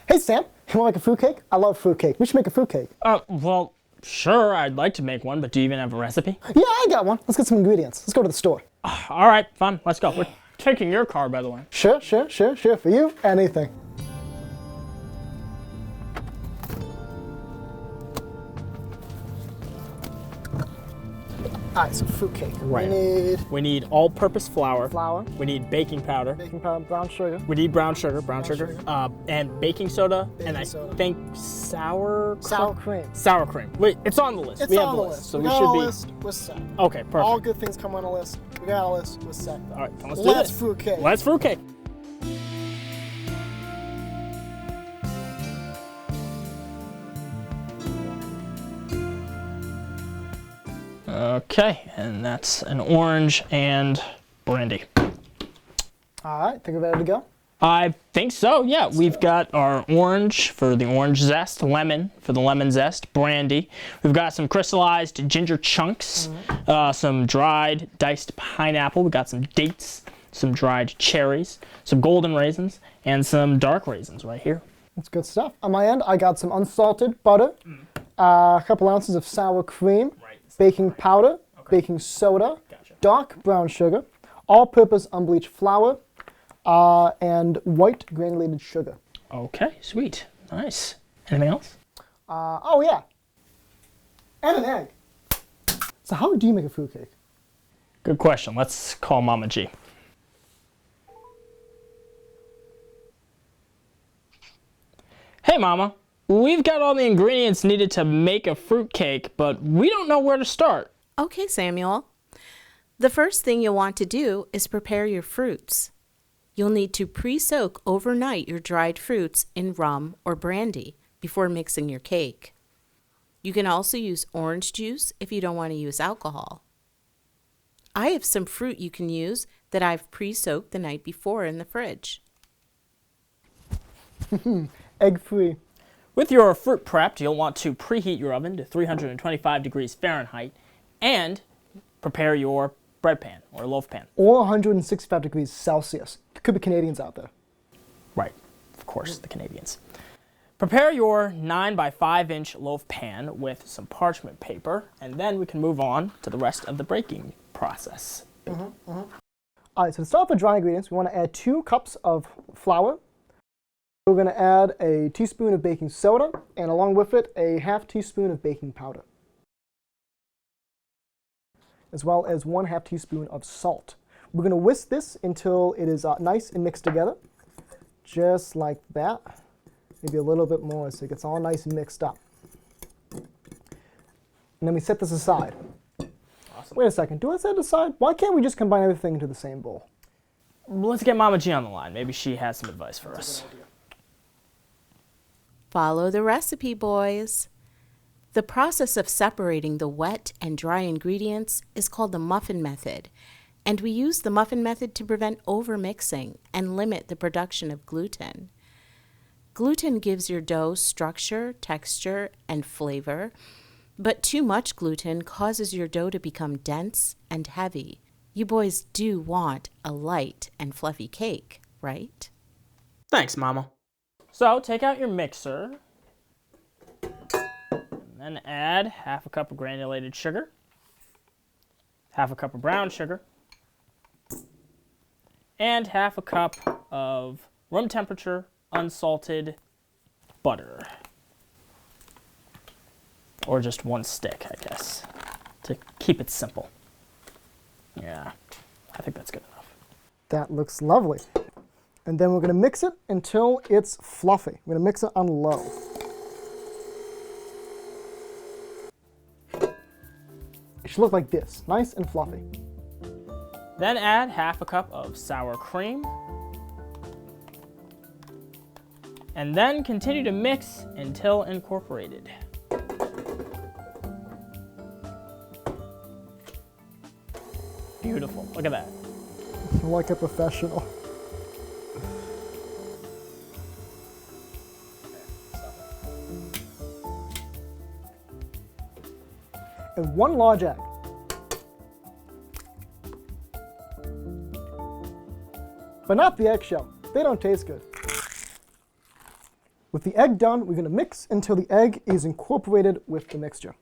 Hey Sam, you want to make a fruitcake? I love fruitcake. We should make a fruitcake. Well, sure, I'd like to make one, but do you even have a recipe? Yeah, I got one. Let's get some ingredients. Let's go to the store. All right, fine, let's go. We're taking your car, by the way. Sure. For you, anything. All right, so fruitcake. Right. We need all-purpose flour. Flour. We need baking powder. Baking powder, brown sugar. We need brown sugar. And baking soda. Baking and soda. I think sour cream. Sour cream. Wait, it's on the list. It's we have on the the list. list. So we we got should a be. list. We're set. Okay, perfect. All good things come on a list. We got a list. We're set. All right, let's do Let's this. fruitcake. Let's fruitcake. Okay, and that's an orange and brandy. All right, think we're ready to go? I think so, yeah. We've got our orange for the orange zest, lemon for the lemon zest, brandy. We've got some crystallized ginger chunks, some dried diced pineapple. We've got some dates, some dried cherries, some golden raisins, and some dark raisins right here. That's good stuff. On my end, I got some unsalted butter, a couple ounces of sour cream, baking powder, baking soda, dark brown sugar, all-purpose unbleached flour, and white granulated sugar. Okay, sweet. Nice. Anything else? Oh yeah, and an egg. So how do you make a fruitcake? Good question. Let's call Mama G. Hey Mama, we've got all the ingredients needed to make a fruitcake, but we don't know where to start. Okay, Samuel. The first thing you'll want to do is prepare your fruits. You'll need to pre-soak overnight your dried fruits in rum or brandy before mixing your cake. You can also use orange juice if you don't want to use alcohol. I have some fruit you can use that I've pre-soaked the night before in the fridge. Egg-free. With your fruit prepped, you'll want to preheat your oven to 325 degrees Fahrenheit and prepare your bread pan or loaf pan. Or 165 degrees Celsius. There could be Canadians out there. Right, of course, the Canadians. Prepare your 9 by 5 inch loaf pan with some parchment paper, and then we can move on to the rest of the baking process. All right, so to start with the dry ingredients, we want to add 2 cups of flour. We're going to add a teaspoon of baking soda, and along with it, a half teaspoon of baking powder, as well as 1/2 teaspoon of salt. We're going to whisk this until it is nice and mixed together, just like that. Maybe a little bit more so it gets all nice and mixed up. And then we set this aside. Awesome. Wait a second, do I set it aside? Why can't we just combine everything into the same bowl? Let's get Mama G on the line. Maybe she has some advice for us. Follow the recipe, boys. The process of separating the wet and dry ingredients is called the muffin method, and we use the muffin method to prevent overmixing and limit the production of gluten. Gluten gives your dough structure, texture, and flavor, but too much gluten causes your dough to become dense and heavy. You boys do want a light and fluffy cake, right? Thanks, Mama. So take out your mixer, and then add 1/2 cup of granulated sugar, 1/2 cup of brown sugar, and 1/2 cup of room temperature unsalted butter. Or just 1 stick, I guess, to keep it simple. Yeah, I think that's good enough. That looks lovely. And then we're going to mix it until it's fluffy. We're going to mix it on low. It should look like this, nice and fluffy. Then add 1/2 cup of sour cream. And then continue to mix until incorporated. Beautiful, look at that. Like a professional. And 1 large egg. But not the eggshell. They don't taste good. With the egg done, we're going to mix until the egg is incorporated with the mixture.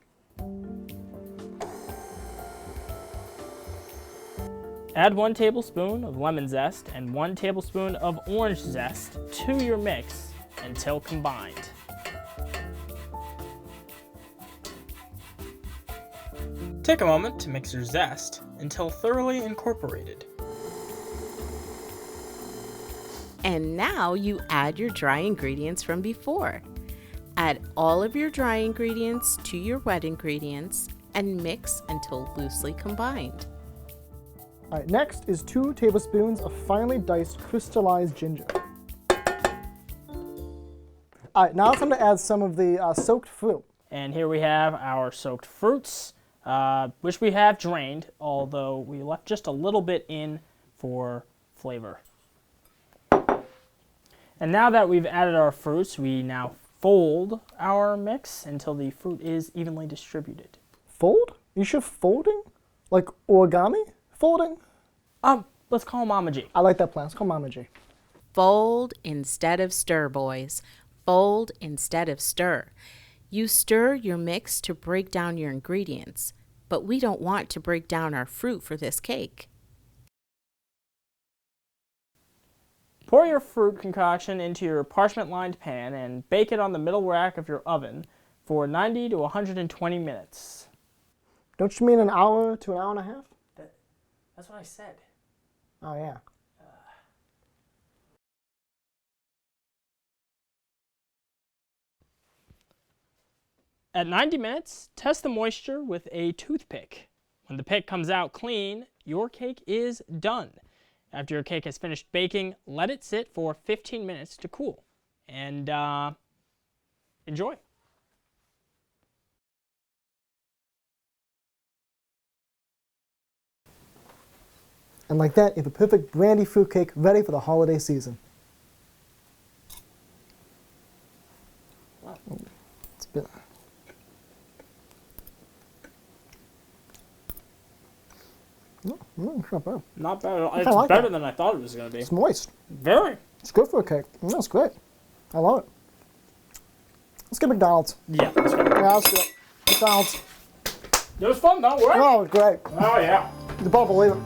Add 1 tablespoon of lemon zest and 1 tablespoon of orange zest to your mix until combined. Take a moment to mix your zest until thoroughly incorporated. And now you add your dry ingredients from before. Add all of your dry ingredients to your wet ingredients and mix until loosely combined. All right, next is 2 tablespoons of finely diced crystallized ginger. All right, now it's time to add some of the soaked fruit. And here we have our soaked fruits, which we have drained, although we left just a little bit in for flavor. And now that we've added our fruits, we now fold our mix until the fruit is evenly distributed. Fold? You sure folding? Like origami folding? Let's call Mama G. I like that plan. Let's call Mama G. Fold instead of stir, boys. Fold instead of stir. You stir your mix to break down your ingredients, but we don't want to break down our fruit for this cake. Pour your fruit concoction into your parchment-lined pan and bake it on the middle rack of your oven for 90 to 120 minutes. Don't you mean an hour to an hour and a half? That's what I said. Oh, yeah. At 90 minutes, test the moisture with a toothpick. When the pick comes out clean, your cake is done. After your cake has finished baking, let it sit for 15 minutes to cool. And enjoy. And like that, you have a perfect brandy fruitcake ready for the holiday season. Wow. It's been... it's not bad. Not bad at all. I It's like better that. than I thought it was going to be. It's moist. Very. It's good for a cake. It's great. I love it. Let's get McDonald's. Yeah, that's good. Yeah, let's do it. McDonald's. It was fun though, right? Oh, it was great. Oh, yeah. You won't believe it.